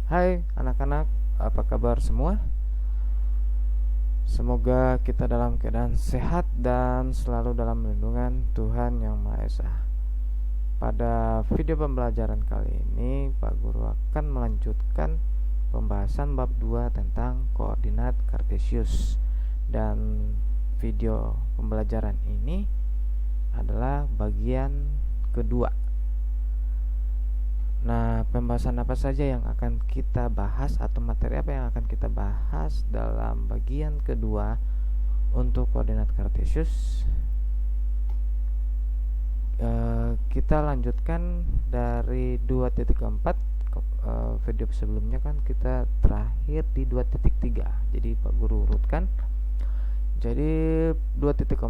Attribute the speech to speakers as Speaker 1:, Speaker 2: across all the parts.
Speaker 1: Hai anak-anak, apa kabar semua? Semoga kita dalam keadaan sehat dan selalu dalam lindungan Tuhan Yang Maha Esa. Pada video pembelajaran kali ini, Pak Guru akan melanjutkan pembahasan bab 2 tentang koordinat kartesius. Dan video pembelajaran ini adalah bagian kedua. Nah, pembahasan apa saja yang akan kita bahas atau materi apa yang akan kita bahas dalam bagian kedua untuk koordinat kartesius? Kita lanjutkan dari 2.4. Video sebelumnya kan kita terakhir di 2.3. Jadi Pak Guru urutkan. Jadi 2.4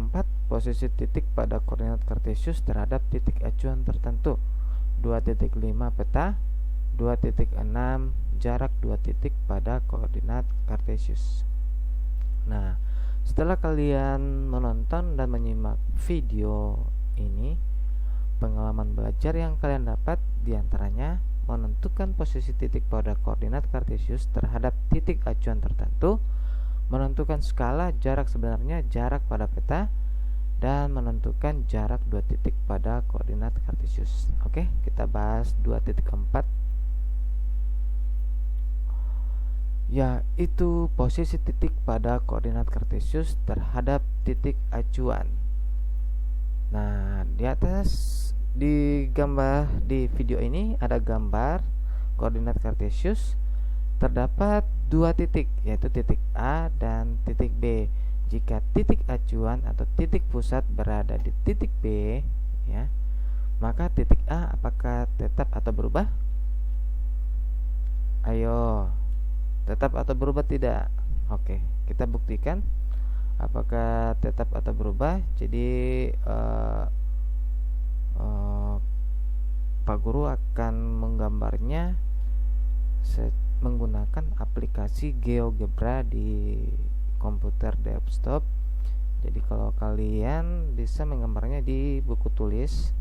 Speaker 1: posisi titik pada koordinat kartesius terhadap titik acuan tertentu. 2.5 peta. 2.6 jarak 2 titik pada koordinat kartesius. Nah, setelah kalian menonton dan menyimak video ini, pengalaman belajar yang kalian dapat diantaranya menentukan posisi titik pada koordinat kartesius terhadap titik acuan tertentu, menentukan skala jarak sebenarnya jarak pada peta, dan menentukan jarak 2 titik pada koordinat kartesius. Oke, kita bahas 2.4, yaitu posisi titik pada koordinat kartesius terhadap titik acuan. Nah, di atas di gambar di video ini ada gambar koordinat kartesius. Terdapat 2 titik, yaitu titik A dan titik B. Jika titik acuan atau titik pusat berada di titik B, ya, maka titik A apakah tetap atau berubah? Ayo, tetap atau berubah tidak? Oke, kita buktikan apakah tetap atau berubah. Jadi Pak Guru akan menggambarnya menggunakan aplikasi GeoGebra di komputer desktop. Jadi kalau kalian bisa menggambarnya di buku tulis.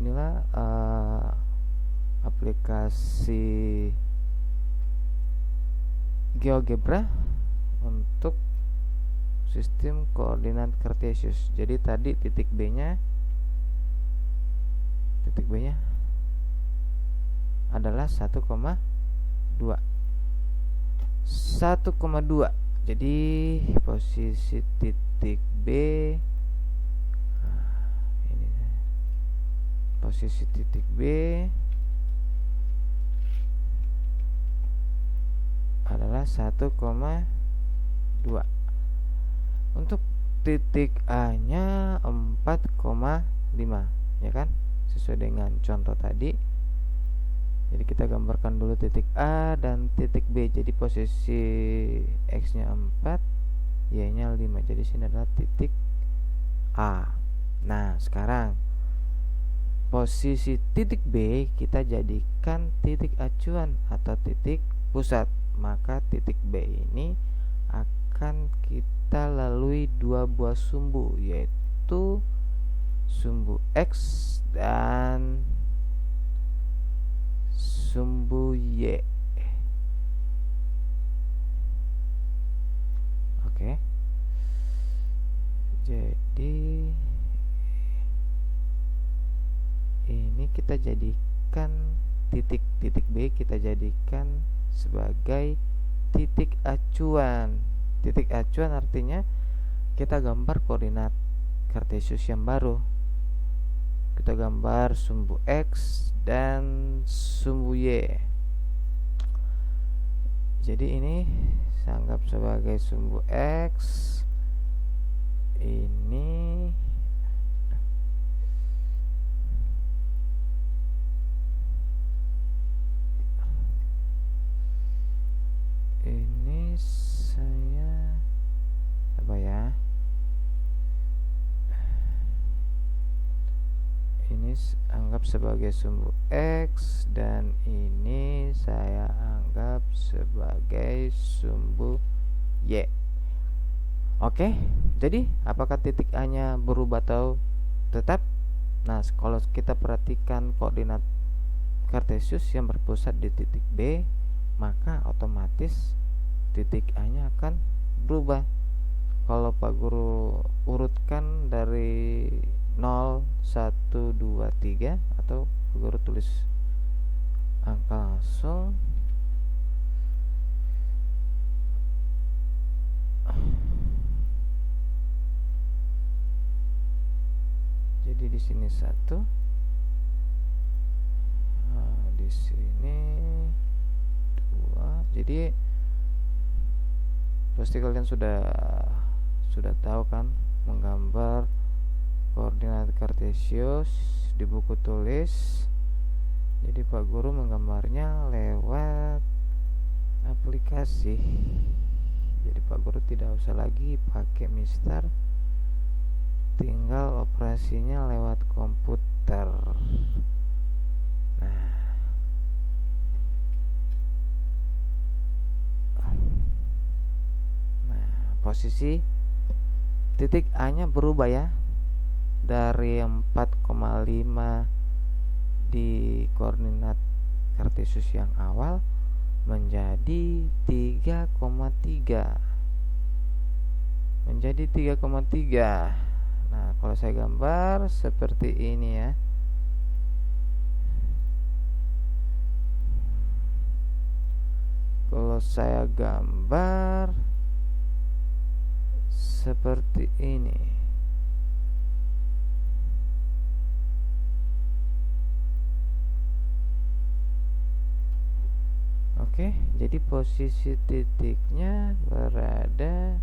Speaker 1: Inilah aplikasi GeoGebra untuk sistem koordinat kartesius. Jadi tadi titik B-nya adalah 1,2. Jadi posisi titik B, ini posisi titik B adalah 1,2. Untuk titik A-nya 4,5, ya kan? Sesuai dengan contoh tadi. Jadi kita gambarkan dulu titik A dan titik B. Jadi posisi X-nya 4, Y-nya 5. Jadi sini adalah titik A. Nah, sekarang posisi titik B kita jadikan titik acuan atau titik pusat. Maka titik B ini akan kita lalui 2 buah sumbu, yaitu sumbu X dan sumbu Y. Oke. Jadi ini kita jadikan titik B kita jadikan sebagai titik acuan. Titik acuan artinya kita gambar koordinat kartesius yang baru. Kita gambar sumbu X dan sumbu Y. Jadi ini saya anggap sebagai sumbu X. Ini saya apa ya? Ini anggap sebagai sumbu X dan ini saya anggap sebagai sumbu Y. Oke, jadi apakah titik A nya berubah atau tetap? Nah, kalau kita perhatikan koordinat Kartesius yang berpusat di titik B, maka otomatis titik A nya akan berubah. Kalau Pak Guru urutkan dari 0, 1, 2, 3, atau Pak Guru tulis angka langsung. Jadi di sini 1, di sini 2. Jadi pasti kalian sudah tahu kan menggambar koordinat Kartesius di buku tulis. Jadi Pak Guru menggambarnya lewat aplikasi. Jadi Pak Guru tidak usah lagi pakai Mister, tinggal operasinya lewat komputer. Nah, posisi titik A nya berubah ya, dari 4,5 di koordinat Kartesius yang awal menjadi 3,3. Nah, kalau saya gambar seperti ini ya. Kalau saya gambar seperti ini. Oke, jadi posisi titiknya berada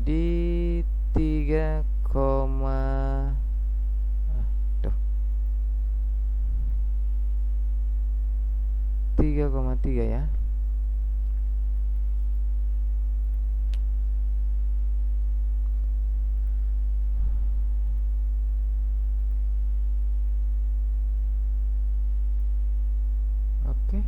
Speaker 1: di 3,3 ya. Oke.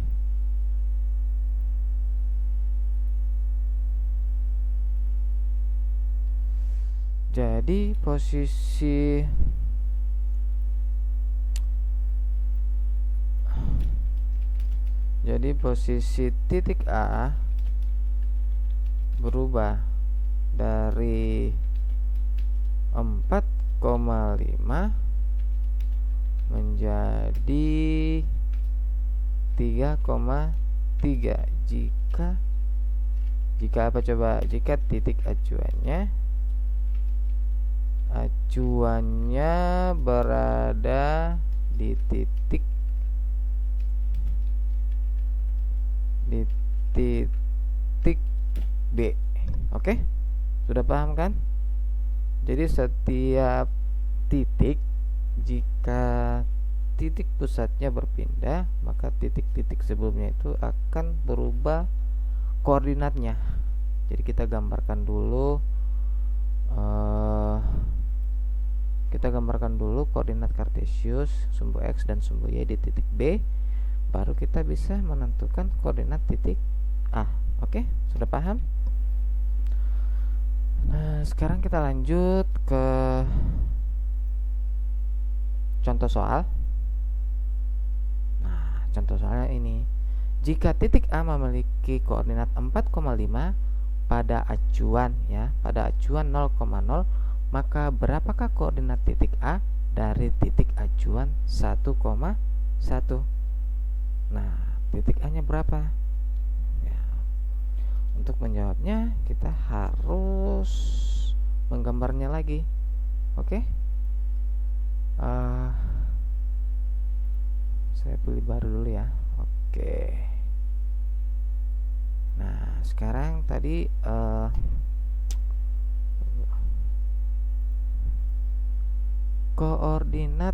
Speaker 1: Jadi posisi titik A berubah dari 4,5 menjadi 3,3 jika apa coba? Jika titik acuannya berada di titik B. Oke? Sudah paham kan? Jadi setiap titik, jika titik pusatnya berpindah, maka titik-titik sebelumnya itu akan berubah koordinatnya. Jadi kita gambarkan dulu koordinat Kartesius sumbu X dan sumbu Y di titik B, baru kita bisa menentukan koordinat titik A. Oke, sudah paham? Nah, sekarang kita lanjut ke contoh soal. Nah, contoh soalnya ini. Jika titik A memiliki koordinat 4,5 pada acuan 0,0, maka berapakah koordinat titik A dari titik acuan 1,1? Nah, titik A nya berapa? Ya. Untuk menjawabnya kita harus menggambarnya lagi. Oke? Saya pilih baru dulu ya. Oke. Nah, sekarang tadi koordinat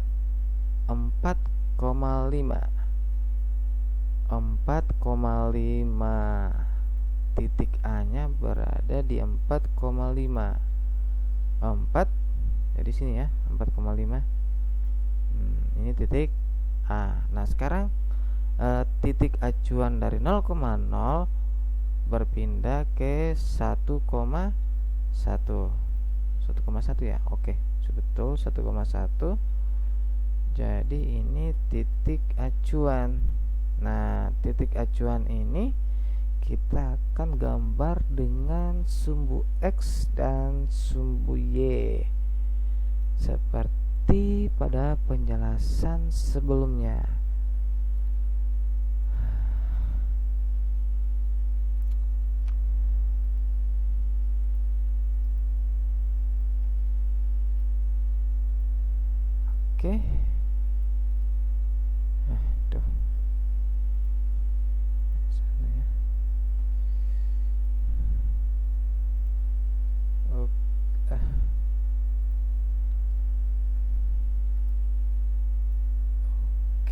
Speaker 1: 4,5 titik A nya berada di 4,5. 4 jadi sini ya, 4,5. Ini titik A. Nah, sekarang titik acuan dari 0,0 berpindah ke 1,1 ya. Oke, betul 1,1. Jadi ini titik acuan. Nah, titik acuan ini kita akan gambar dengan sumbu X dan sumbu Y seperti pada penjelasan sebelumnya. Oke. Tuh. Sana ya.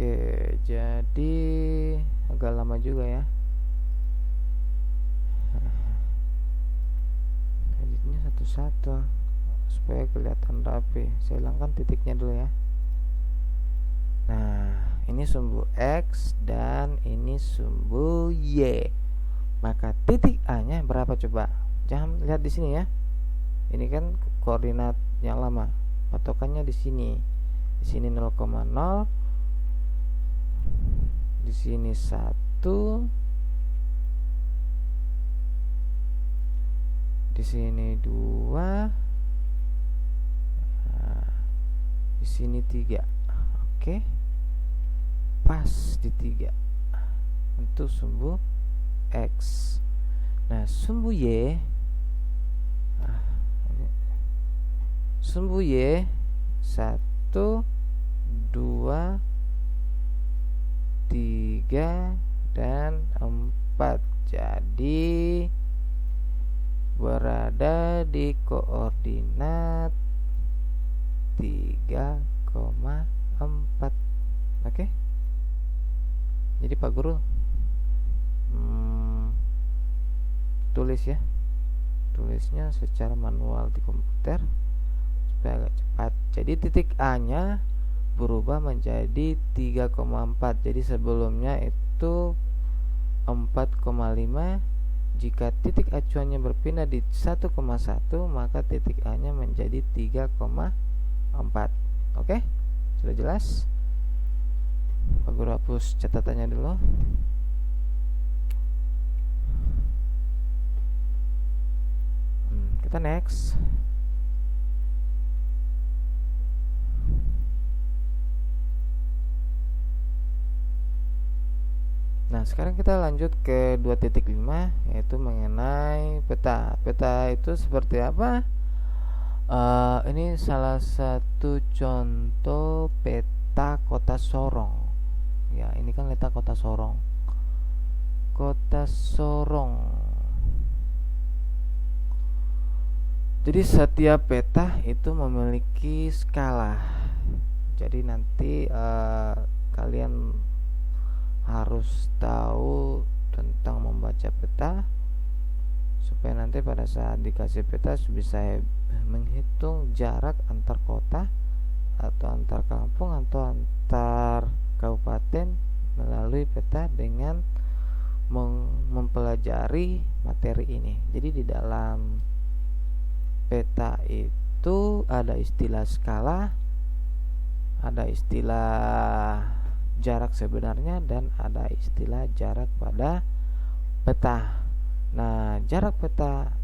Speaker 1: Oke, jadi agak lama juga ya. Editnya satu-satu supaya kelihatan rapi. Saya hilangkan titiknya dulu ya. Nah, ini sumbu X dan ini sumbu Y. Maka titik A-nya berapa coba? Jangan lihat di sini ya. Ini kan koordinat yang lama. Patokannya di sini. Di sini 0,0. Di sini 1. Di sini 2. Nah, di sini 3. Oke. Pas di 3 untuk sumbu X. Nah, sumbu Y, sumbu Y 1, 2, 3 dan 4. Jadi berada di koordinat 3,4. Oke. Jadi Pak Guru tulis ya, tulisnya secara manual di komputer supaya agak cepat. Jadi titik A nya berubah menjadi 3,4. Jadi sebelumnya itu 4,5. Jika titik acuannya berpindah di 1,1, maka titik A nya menjadi 3,4. Oke, sudah jelas? Pak Guru hapus catatannya dulu. Kita next. Nah, sekarang kita lanjut ke 2.5, yaitu mengenai peta. Peta itu seperti apa? Ini salah satu contoh peta kota Sorong. Ya, ini kan letak kota Sorong. Kota Sorong. Jadi setiap peta itu memiliki skala. Jadi nanti kalian harus tahu tentang membaca peta supaya nanti pada saat dikasih peta bisa menghitung jarak antar kota atau antar kampung atau antar kabupaten melalui peta dengan mempelajari materi ini. Jadi di dalam peta itu ada istilah skala, ada istilah jarak sebenarnya, dan ada istilah jarak pada peta. Nah, jarak peta,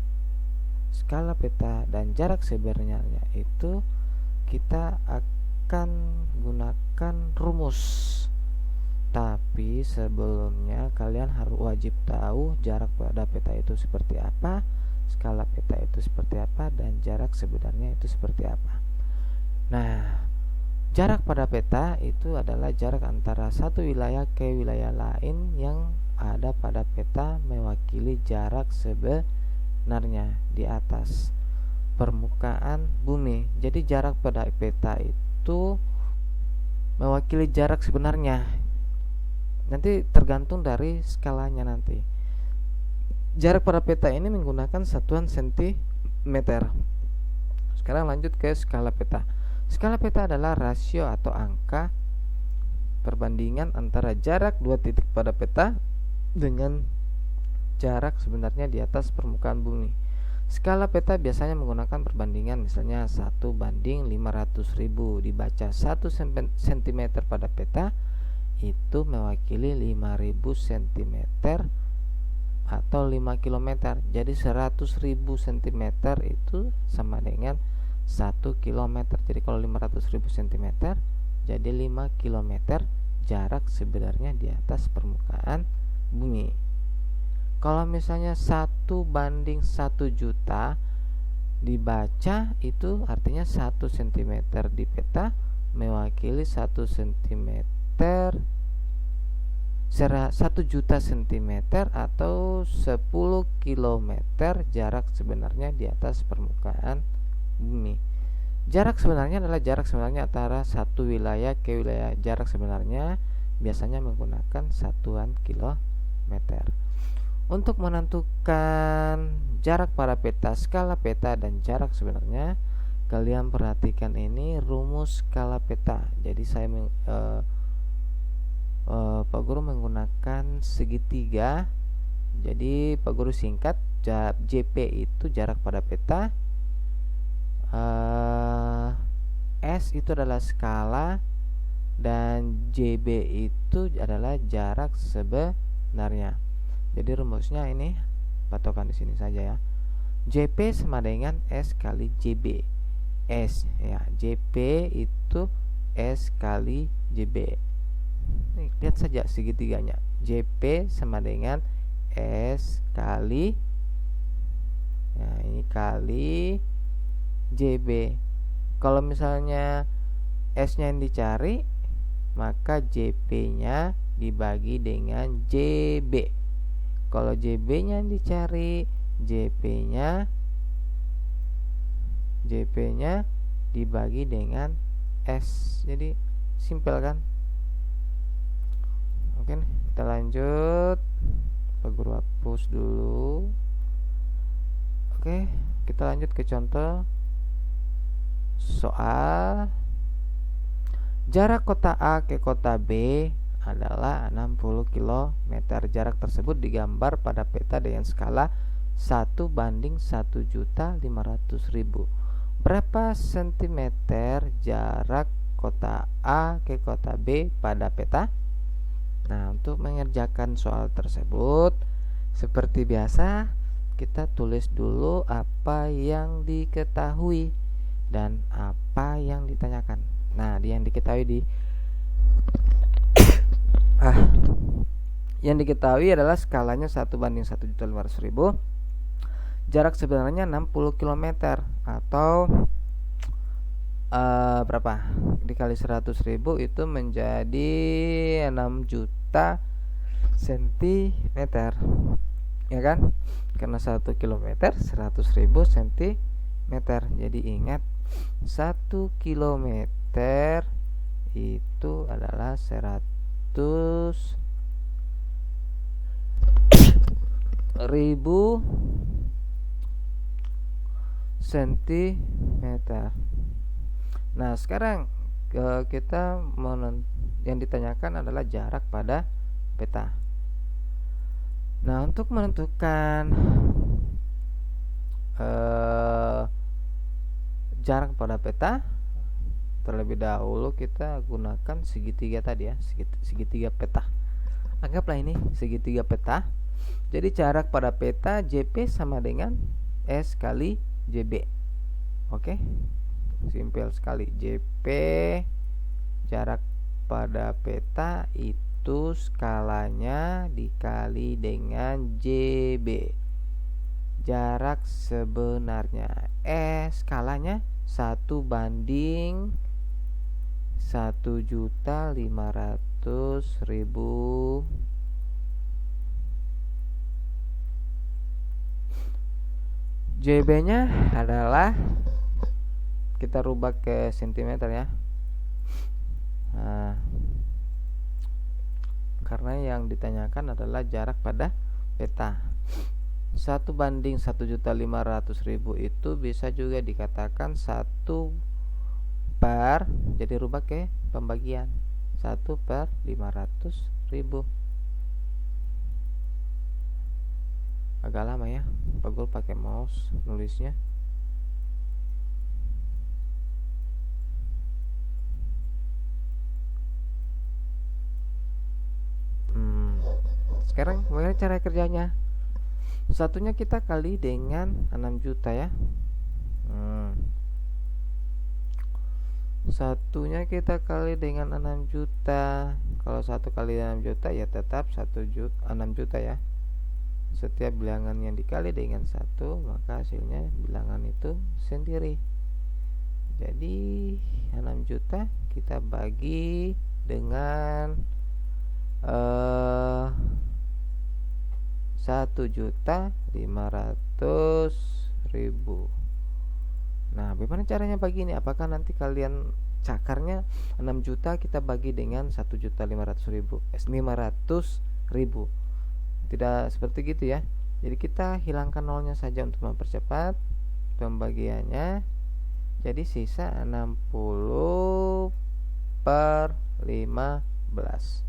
Speaker 1: skala peta, dan jarak sebenarnya itu kita akan gunakan rumus. Tapi sebelumnya kalian harus wajib tahu jarak pada peta itu seperti apa, skala peta itu seperti apa, dan jarak sebenarnya itu seperti apa. Nah, jarak pada peta itu adalah jarak antara satu wilayah ke wilayah lain yang ada pada peta mewakili jarak sebenarnya di atas permukaan bumi. Jadi jarak pada peta itu mewakili jarak sebenarnya. Nanti tergantung dari skalanya nanti. Jarak pada peta ini menggunakan satuan sentimeter. Sekarang lanjut ke skala peta. Skala peta adalah rasio atau angka perbandingan antara jarak dua titik pada peta dengan jarak sebenarnya di atas permukaan bumi. Skala peta biasanya menggunakan perbandingan, misalnya 1:500.000, dibaca 1 cm pada peta itu mewakili 5.000 cm atau 5 km. Jadi 100.000 cm itu sama dengan 1 km. Jadi kalau 500.000 cm jadi 5 km jarak sebenarnya di atas permukaan bumi. Kalau misalnya 1:1 juta dibaca itu artinya 1 cm di peta mewakili 1 cm 1 juta cm atau 10 km jarak sebenarnya di atas permukaan bumi. Jarak sebenarnya adalah jarak sebenarnya antara satu wilayah ke wilayah. Jarak sebenarnya biasanya menggunakan satuan kilometer. Untuk menentukan jarak pada peta, skala peta, dan jarak sebenarnya, kalian perhatikan ini rumus skala peta. Jadi saya Pak Guru menggunakan segitiga. Jadi Pak Guru singkat, JP itu jarak pada peta, S itu adalah skala, dan JB itu adalah jarak sebenarnya. Jadi rumusnya ini patokan di sini saja ya. JP sama dengan S kali JB. S ya, JP itu S kali JB. Nih, lihat saja segitiganya. JP sama dengan S kali, nah ini kali JB. Kalau misalnya S-nya yang dicari, maka JP-nya dibagi dengan JB. Kalau JB-nya yang dicari, JP-nya dibagi dengan S. Jadi simpel kan? Oke, kita lanjut. Pak Guru hapus dulu. Oke, kita lanjut ke contoh soal. Jarak kota A ke kota B adalah 60 km. Jarak tersebut digambar pada peta dengan skala 1:1.500.000. Berapa sentimeter jarak kota A ke kota B pada peta? Nah, untuk mengerjakan soal tersebut, seperti biasa, kita tulis dulu apa yang diketahui dan apa yang ditanyakan. Nah, yang diketahui yang diketahui adalah skalanya 1:1.500.000. Jarak sebenarnya 60 km atau berapa? Dikali 100.000 itu menjadi 6 juta cm. Ya kan? Karena 1 km 100.000 cm. Jadi ingat, 1 km itu adalah 100.000 cm. Nah, sekarang kita yang ditanyakan adalah jarak pada peta. Nah, untuk menentukan jarak pada peta, terlebih dahulu kita gunakan segitiga tadi ya, segitiga peta. Anggaplah ini segitiga peta. Jadi jarak pada peta JP sama dengan S kali JB. Oke, simpel sekali. JP jarak pada peta itu skalanya dikali dengan JB, jarak sebenarnya. Skalanya 1:1.500.000. JB-nya adalah, kita rubah ke cm ya. Nah, karena yang ditanyakan adalah jarak pada peta. 1:1.500.000 itu bisa juga dikatakan 1 per, jadi rubah ke pembagian, 1/500.000. agak lama ya Pak Guru pakai mouse nulisnya. Sekarang bagaimana cara kerjanya? Satunya kita kali dengan 6 juta ya. Satunya kita kali dengan 6 juta. Kalau 1 kali 6 juta ya tetap 1 juta 6 juta ya. Setiap bilangan yang dikali dengan 1, maka hasilnya bilangan itu sendiri. Jadi 6 juta kita bagi dengan 1.500.000. Nah, bagaimana caranya bagi ini? Apakah nanti kalian cakarnya 6 juta kita bagi dengan 1.500.000? Tidak seperti gitu ya. Jadi kita hilangkan nolnya saja untuk mempercepat pembagiannya. Jadi sisa 60 per 15.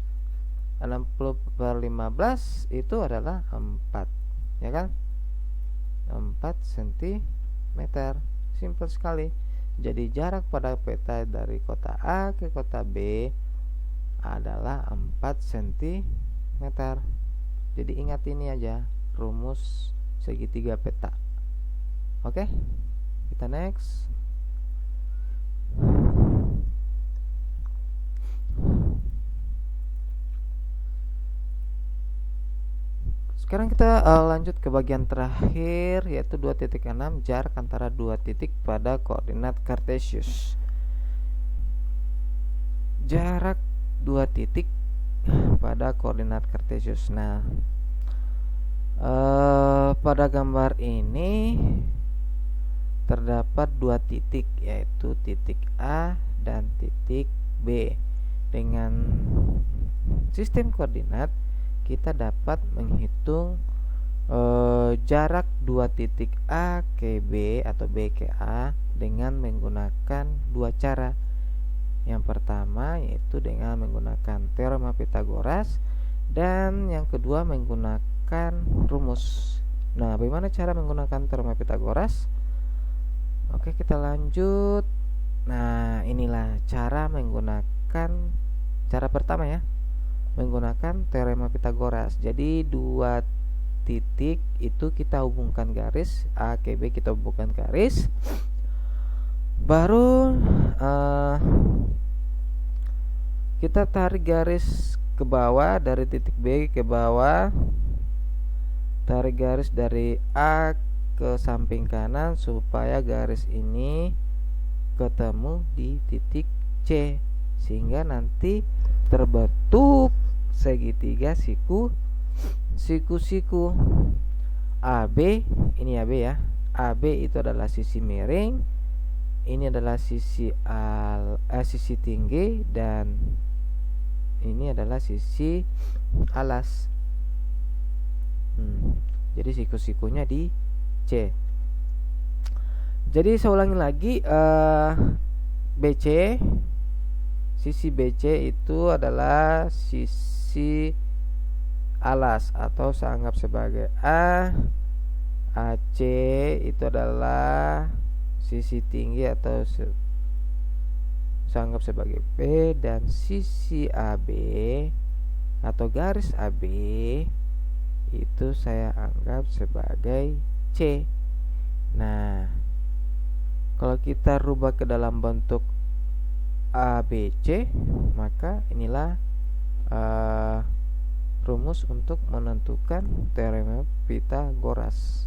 Speaker 1: 60 per 15 itu adalah 4, ya kan? 4 cm. Simpel sekali. Jadi jarak pada peta dari kota A ke kota B adalah 4 cm. Jadi ingat ini aja rumus segitiga peta. Oke, kita next. Sekarang kita lanjut ke bagian terakhir, yaitu 2.6 jarak antara dua titik pada koordinat Cartesius. Jarak dua titik pada koordinat Cartesius. Nah, pada gambar ini terdapat dua titik, yaitu titik A dan titik B. Dengan sistem koordinat kita dapat menghitung jarak dua titik A ke B atau B ke A dengan menggunakan dua cara. Yang pertama yaitu dengan menggunakan teorema Pythagoras, dan yang kedua menggunakan rumus. Nah, bagaimana cara menggunakan teorema Pythagoras? Oke, kita lanjut. Nah, inilah cara pertama ya, menggunakan teorema Pythagoras. Jadi dua titik itu kita hubungkan garis, A ke B kita hubungkan garis, baru kita tarik garis ke bawah dari titik B ke bawah, tarik garis dari A ke samping kanan supaya garis ini ketemu di titik C, sehingga nanti terbentuk segitiga siku AB. Ini AB ya. AB itu adalah sisi miring, ini adalah sisi tinggi, dan ini adalah sisi alas. Jadi siku-sikunya di C. Jadi saya ulangi lagi, BC, sisi BC itu adalah sisi alas atau saya anggap sebagai A. AC itu adalah sisi tinggi atau saya anggap sebagai B, dan sisi AB atau garis AB itu saya anggap sebagai C. Nah, kalau kita rubah ke dalam bentuk ABC, maka inilah rumus untuk menentukan teorema Pythagoras.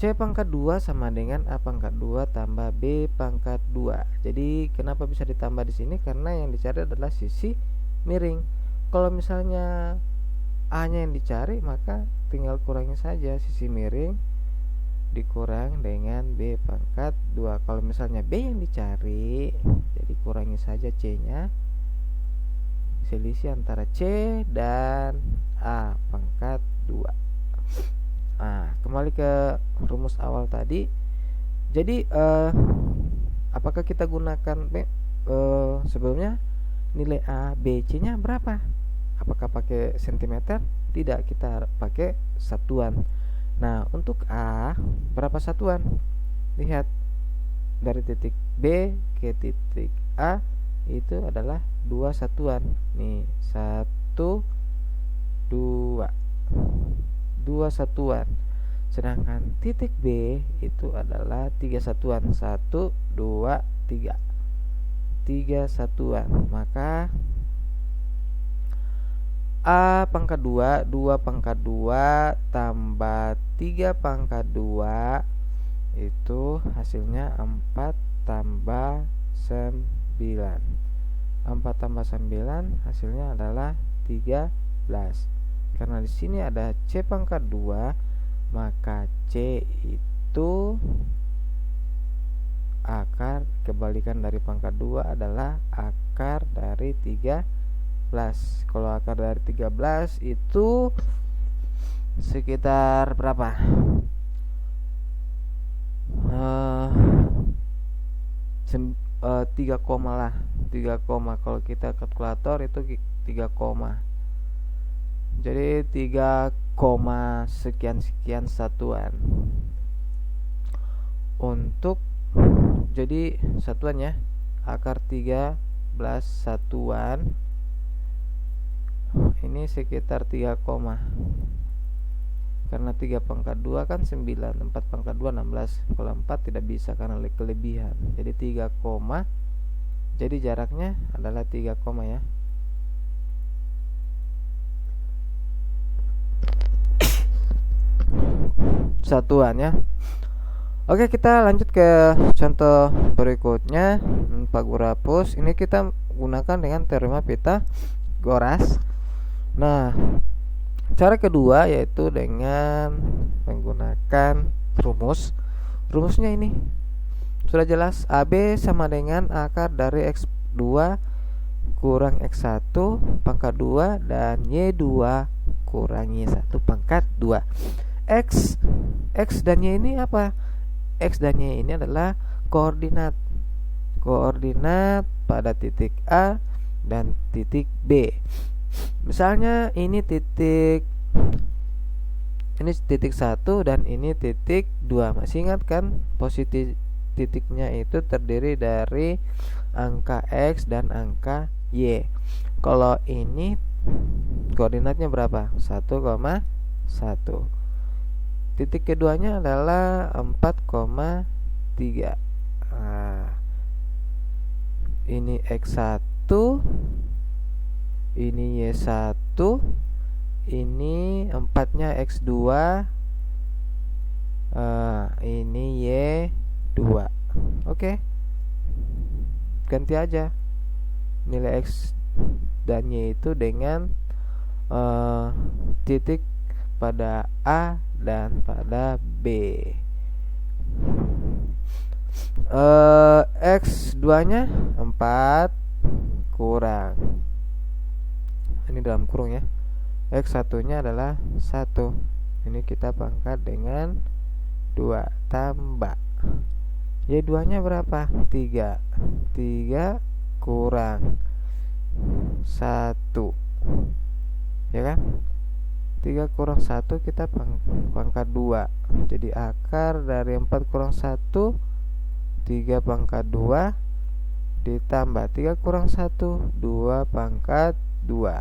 Speaker 1: C pangkat 2 sama dengan A pangkat 2 tambah B pangkat 2. Jadi kenapa bisa ditambah di sini? Karena yang dicari adalah sisi miring. Kalau misalnya A-nya yang dicari, maka tinggal kurangi saja sisi miring dikurang dengan B pangkat 2. Kalau misalnya B yang dicari, jadi kurangi saja C-nya, selisih antara C dan A pangkat 2. Nah, kembali ke rumus awal tadi. Jadi apakah kita gunakan sebelumnya nilai A, B, C-nya berapa? Apakah pakai sentimeter? Tidak, kita pakai satuan. Nah, untuk A berapa satuan? Lihat, dari titik B ke titik A itu adalah 2 satuan. Nih, 1 2 2 satuan. Sedangkan titik B itu adalah 3 satuan. 1 2 3 3 satuan. Maka A pangkat 2 2 pangkat 2 tambah 3 pangkat 2 itu hasilnya 4 tambah 9. 4 tambah 9 hasilnya adalah 13. Karena di sini ada C pangkat 2, maka C itu akar, kebalikan dari pangkat 2 adalah akar dari 13. Kalau akar dari 13 itu sekitar berapa? 3 koma lah, 3 koma. Kalau kita kalkulator itu 3 koma. Jadi 3 koma sekian satuan. Untuk jadi satuannya akar 13 satuan ini sekitar 3 koma. Karena 3 pangkat 2 kan 9, 4 pangkat 2 16. Kalau 4 tidak bisa karena kelebihan. Jadi 3 koma. Jadi jaraknya adalah 3 koma ya. Satuan ya. Oke, kita lanjut ke contoh berikutnya. Pak Guru hapus. Ini kita gunakan dengan teorema Pythagoras. Nah, cara kedua yaitu dengan menggunakan rumus. Rumusnya ini sudah jelas, AB sama dengan akar dari X2 kurang X1 pangkat 2 dan Y2 kurang Y1 pangkat 2. X dan Y ini apa? X dan Y ini adalah koordinat pada titik A dan titik B. Misalnya ini titik 1 dan ini titik 2. Masih ingat kan? Posisi titiknya itu terdiri dari angka X dan angka Y. Kalau ini koordinatnya berapa? 1,1. Titik keduanya adalah 4,3. Ini X1, ini Y1, ini 4-nya X2, ini Y2. Oke. Ganti aja nilai X dan Y itu dengan titik pada A dan pada B. X2-nya 4 kurang, ini dalam kurung ya, X1-nya adalah 1. Ini kita pangkat dengan 2 tambah Y2-nya berapa? 3 kurang 1, ya kan? 3 kurang 1 kita pangkat 2. Jadi akar dari 4 kurang 1 3 pangkat 2 ditambah 3 kurang 1 2 pangkat 2.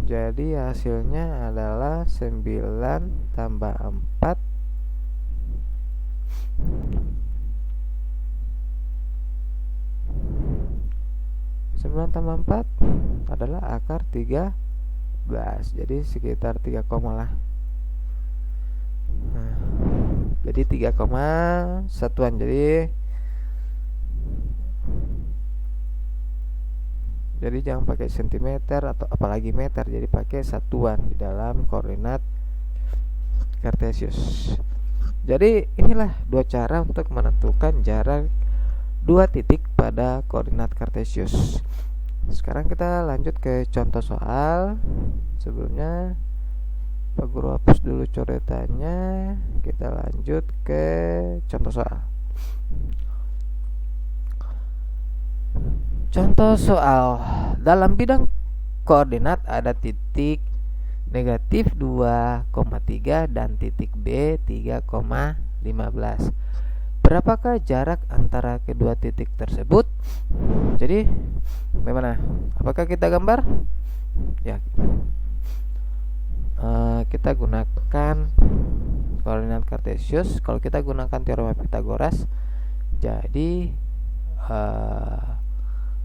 Speaker 1: Jadi hasilnya adalah 9 tambah 4 9 tambah 4 adalah akar 13. Jadi sekitar 3 koma lah. Nah, jadi 3 koma satuan. Jadi jangan pakai sentimeter atau apalagi meter. Jadi pakai satuan di dalam koordinat Kartesius. Jadi inilah dua cara untuk menentukan jarak dua titik pada koordinat Kartesius. Sekarang kita lanjut ke contoh soal. Sebelumnya Pak Guru hapus dulu coretannya. Kita lanjut ke contoh soal. Contoh soal, dalam bidang koordinat ada titik negatif 2,3 dan titik B 3,15. Berapakah jarak antara kedua titik tersebut? Jadi bagaimana? Apakah kita gambar? Ya, kita gunakan koordinat kartesius. Kalau kita gunakan teorema Pythagoras, jadi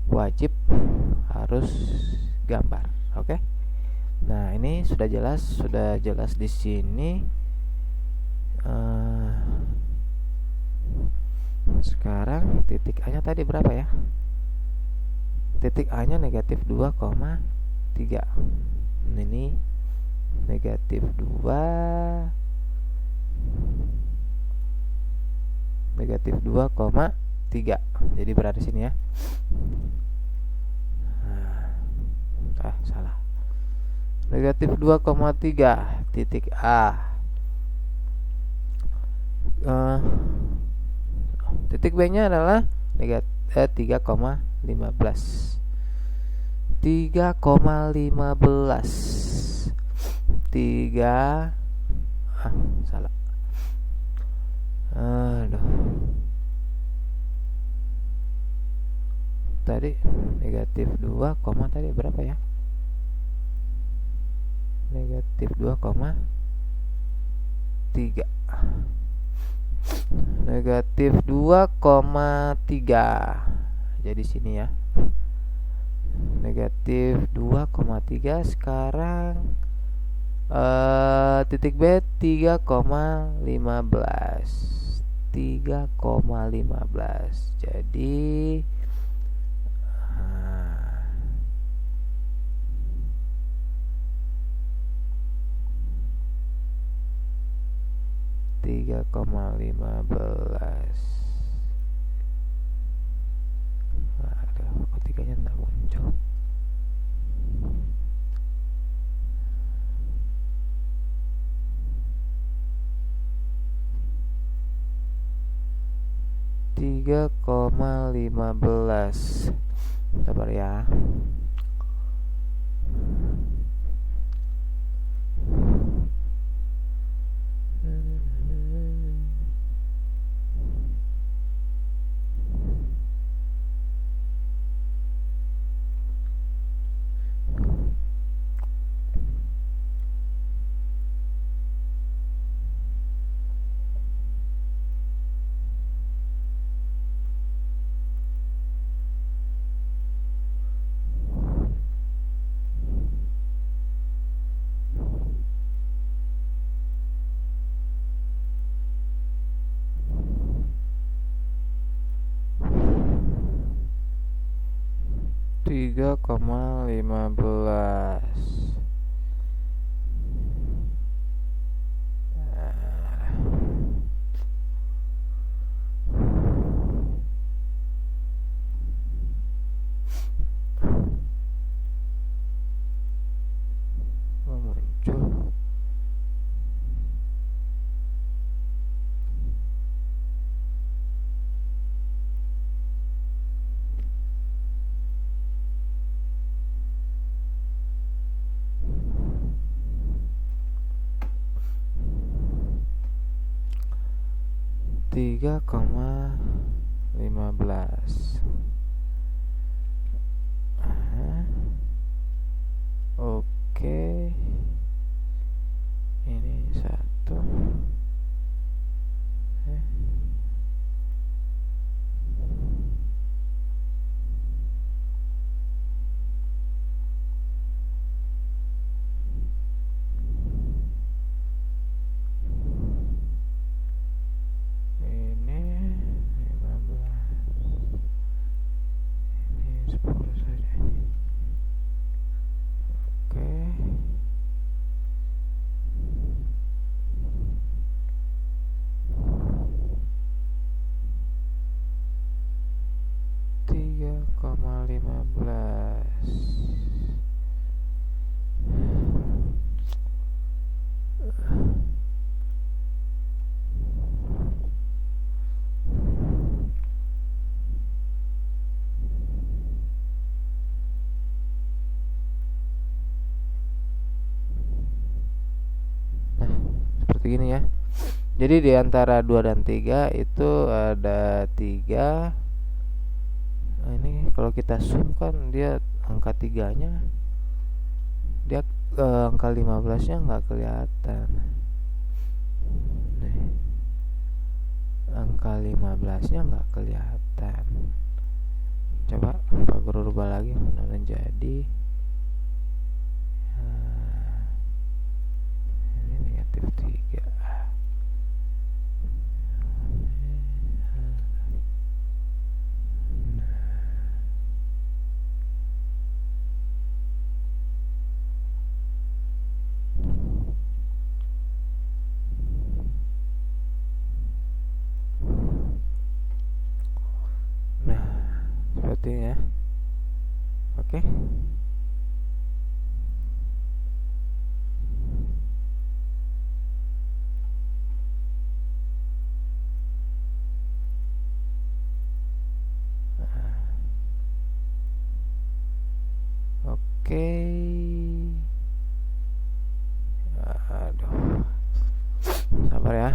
Speaker 1: wajib harus gambar. Oke. Nah, ini sudah jelas di sini. Sekarang titik A-nya tadi berapa ya? Titik A-nya negatif 2,3. Ini negatif 2,3. Jadi berada di sini ya. Salah. Negatif 2,3 titik A. Titik B-nya adalah negatif 3,15. 3,15. 3 salah. Tadi negatif 2, tadi berapa ya? Negatif 2,3. Negatif 2,3. Jadi sini ya. Negatif 2,3. Sekarang titik B 3,15. 3,15. Jadi 3,15. Aduh, kok tiganya tidak muncul. Tiga koma 15. Sabar ya. Tiga koma 15. Muncul. Tiga koma 15. Oke. Ini satu. seperti ini ya. Jadi di antara 2 dan 3 itu ada 3. Nah, ini kalau kita zoom kan dia angka 3-nya, dia angka 15-nya nggak kelihatan. Nih, angka 15-nya nggak kelihatan. Coba Pak Guru rubah lagi mana jadi. Ini negatif 3. Nah, seperti ini ya. Oke. Oke. Aduh. Sabar ya.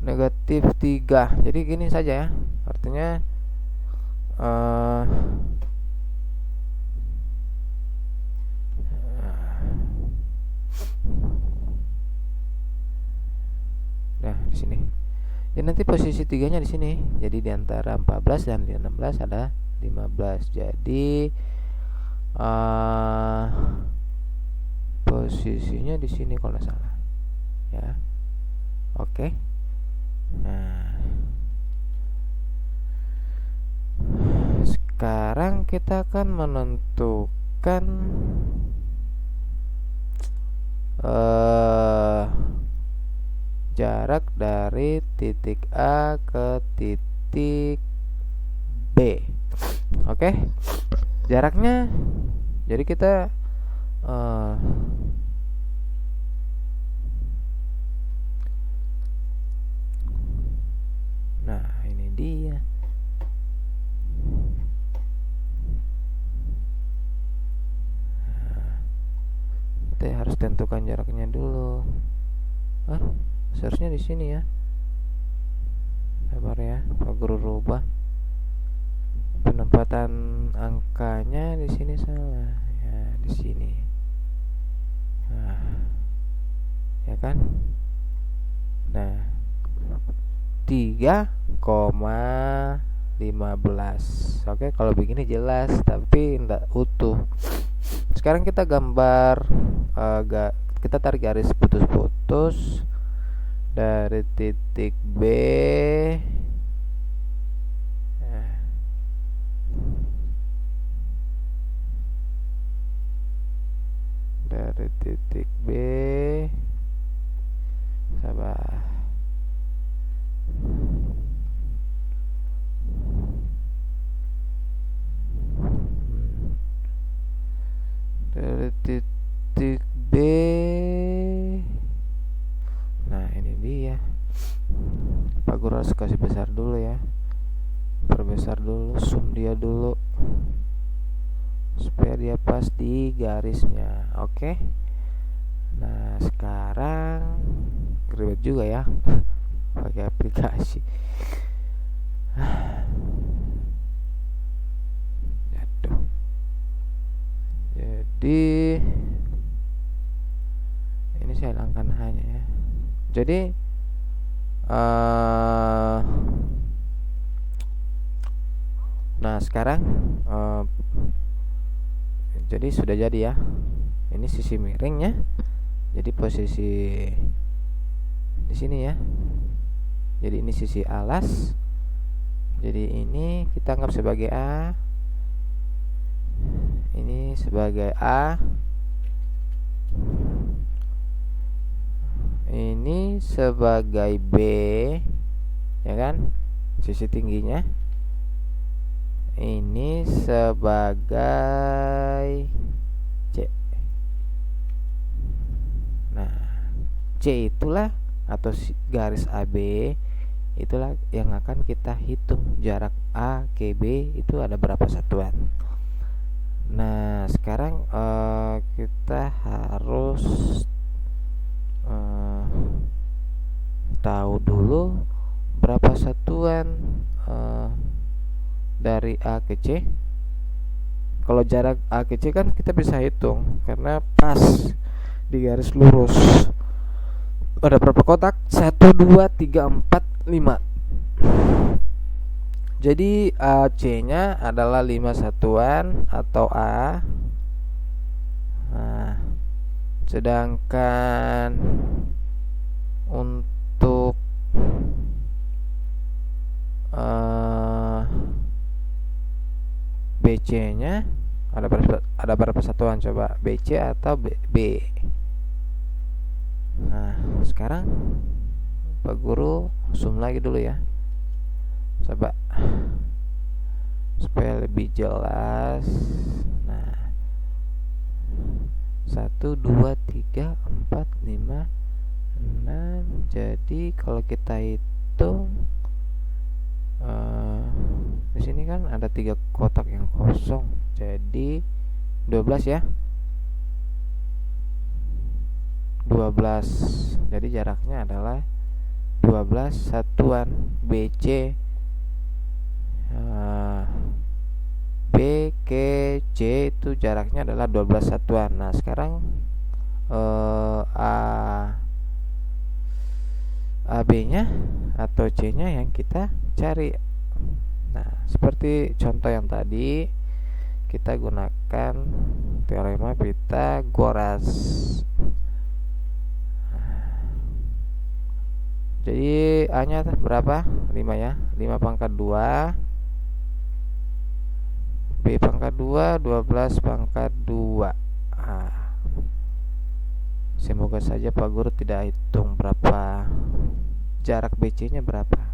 Speaker 1: Negatif 3. Jadi gini saja ya. Artinya nah, di sini. Jadi nanti posisi 3-nya di sini. Jadi di antara 14 dan 16 ada 15. Jadi posisinya di sini kalau nggak salah. Ya. Oke. Nah, sekarang kita akan menentukan jarak dari titik A ke titik B. Oke. Jaraknya, jadi kita nah ini dia. Kita harus tentukan jaraknya dulu. Seharusnya di sini ya. Sabar ya, Pak Guru rubah. Penempatan angkanya di sini salah. Ya, di sini. Nah, ya kan? Nah, 3,15. Oke, kalau begini jelas, tapi tidak utuh. Sekarang kita gambar, kita tarik garis putus-putus dari titik B dari titik B. Sabar. Dari titik B. Nah, ini dia. Pak Guru harus kasih besar dulu ya. Perbesar dulu, zoom dia dulu supaya dia pas di garisnya. Oke. Nah, sekarang ribet juga ya pakai aplikasi. Aduh. Jadi ini saya hilangkan hanya ya. Jadi nah sekarang jadi sudah jadi ya. Ini sisi miringnya. Jadi posisi di sini ya. Jadi ini sisi alas. Jadi ini kita anggap sebagai A. Ini sebagai A. Ini sebagai B, ya kan? Sisi tingginya. Ini sebagai C. Nah, C itulah atau garis AB itulah yang akan kita hitung jarak A ke B itu ada berapa satuan. Nah, sekarang kita harus dulu berapa satuan dari A ke C. Kalau jarak A ke C kan kita bisa hitung karena pas di garis lurus. Ada berapa kotak? 1, 2, 3, 4, 5. Jadi AC-nya adalah 5 satuan atau A. Nah, sedangkan untuk BC-nya ada berapa satuan coba? BC atau B? Nah, sekarang Pak Guru zoom lagi dulu ya. Coba supaya lebih jelas. Nah, 1, 2, 3, 4, 5, 6. Jadi kalau kita hitung di sini kan ada 3 kotak yang kosong. Jadi 12 ya. 12. Jadi jaraknya adalah 12 satuan. BC B ke C itu jaraknya adalah 12 satuan. Nah, sekarang AB-nya atau C-nya yang kita cari. Nah, seperti contoh yang tadi, kita gunakan teorema Pythagoras. Jadi A-nya berapa? 5 ya. 5 pangkat 2 B pangkat 2 12 pangkat 2. Semoga saja Pak Guru tidak hitung berapa jarak BC-nya berapa.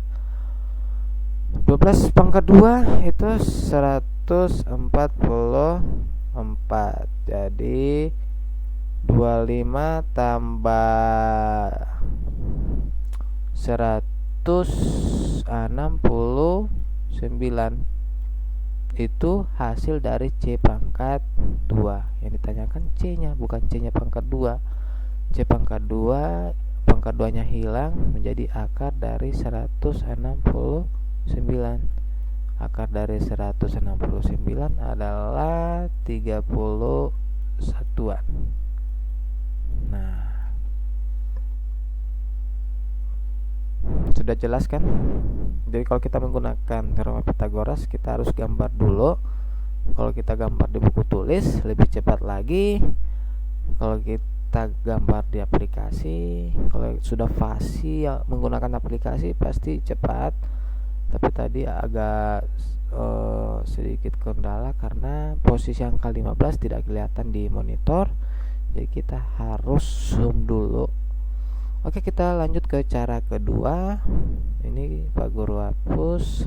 Speaker 1: 12 pangkat 2 itu 144. Jadi 25 tambah 169 itu hasil dari C pangkat 2. Yang ditanyakan C-nya, bukan C-nya pangkat 2. C pangkat 2, pangkat 2-nya hilang menjadi akar dari 169. Akar dari 169 adalah 30 satuan. Nah, sudah jelas kan? Jadi kalau kita menggunakan teorema Pythagoras, kita harus gambar dulu. Kalau kita gambar di buku tulis lebih cepat lagi. Kalau kita gambar di aplikasi, kalau sudah fasih ya, menggunakan aplikasi pasti cepat. Tapi tadi agak sedikit kendala karena posisi angka 15 tidak kelihatan di monitor. Jadi kita harus zoom dulu. Oke, kita lanjut ke cara kedua. Ini Pak Guru hapus.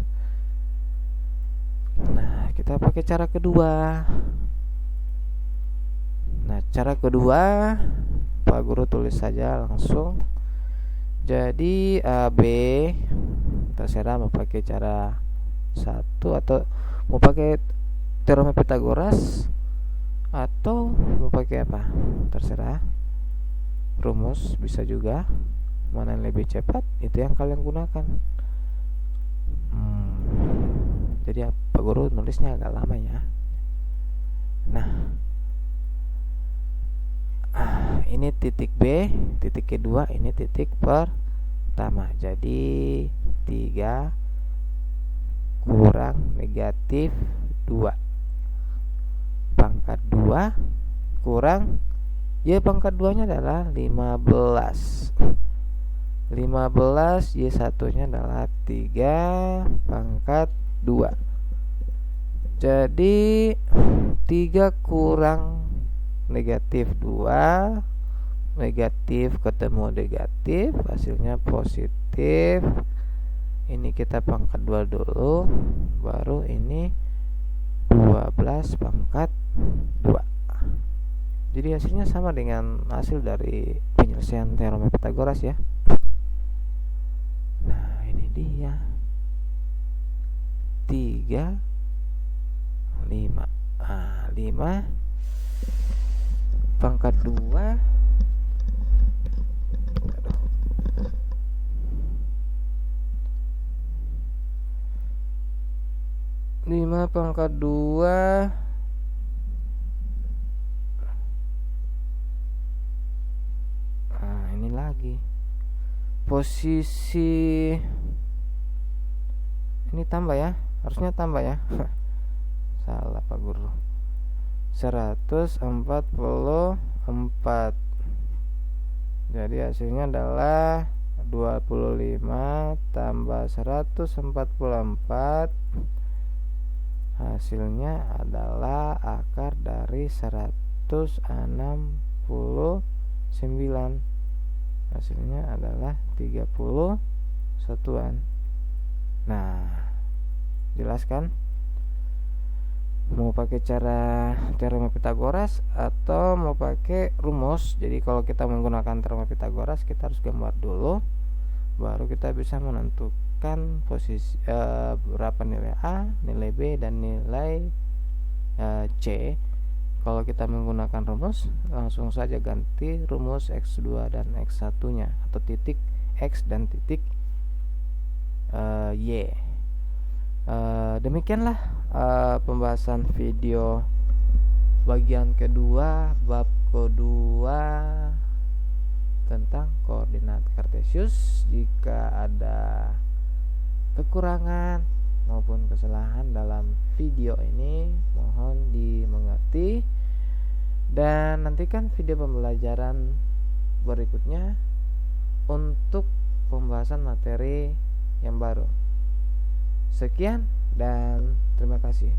Speaker 1: Nah, kita pakai cara kedua. Nah, cara kedua Pak Guru tulis saja langsung. Jadi AB, terserah mau pakai cara 1 atau mau pakai teorema Pythagoras atau mau pakai apa, terserah. Rumus bisa juga, mana yang lebih cepat itu yang kalian gunakan. Jadi Pak Guru nulisnya agak lama ya. Nah, ini titik B, titik kedua, ini titik pertama. Jadi 3 kurang negatif 2 pangkat 2 kurang Y pangkat 2 nya adalah 15. 15 Y 1 nya adalah 3 pangkat 2. Jadi 3 kurang negatif 2, negatif ketemu negatif, hasilnya positif. Ini kita pangkat 2 dulu, baru ini 12 pangkat 2. Jadi hasilnya sama dengan hasil dari penyelesaian teorema Pythagoras ya. Nah, ini dia 3 5. 5 pangkat 2 5 pangkat 2 ini lagi posisi ini tambah ya, harusnya tambah ya. Salah Pak Guru. 144. Jadi hasilnya adalah 25 tambah 144. Hasilnya adalah akar dari 169. Hasilnya adalah 30 satuan. Nah, jelas kan? Mau pakai cara teorema Pitagoras atau mau pakai rumus. Jadi kalau kita menggunakan teorema Pitagoras, kita harus gambar dulu, baru kita bisa menentukan posisi berapa nilai A, nilai B, dan nilai C. Kalau kita menggunakan rumus, langsung saja ganti rumus X2 dan X1 nya, atau titik X dan titik Y. Demikianlah pembahasan video bagian kedua, bab kedua tentang koordinat kartesius. Jika ada kekurangan maupun kesalahan dalam video ini, mohon dimengerti, dan nantikan video pembelajaran berikutnya untuk pembahasan materi yang baru. Sekian dan terima kasih.